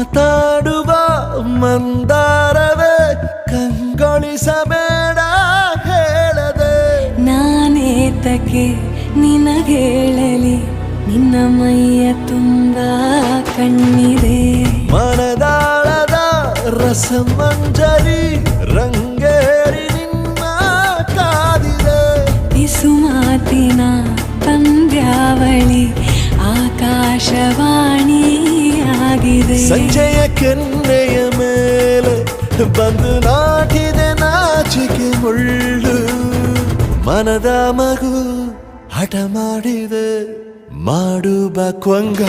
ಮಾತಾಡುವ ಮಂದಾರವೇ ಕಂಗೊಳಿಸಬೇಡ ಹೇಳದೆ ನಾನೇತಕ್ಕೆ ನಿನಗೇಳಲಿ ನಿನ್ನ ಮೈಯ ತುಂಬ ಕಣ್ಣಿದೆ ಮನದಾಳದ ರಸಮಂಜರಿ ರಂಗೇರಿ ನಿನ್ನ ಕಾದಿದೆ ಪಿಸುಮಾತಿನ ಪಂದ್ಯಾವಳಿ ಆಕಾಶವಾಣಿಯಾಗಿದೆ ಸಂಜೆಯ ಕೆನ್ನೆಯ ಮೇಲೆ ಬಂದು ನಾಟಿದೆ ನಾಚಿಕೆ ಮುಳ್ಳು ಮನದ ಮಗು ಹಠ ಮಾಡಿದೆ ಮಾಡುವ ಕೊಂಗ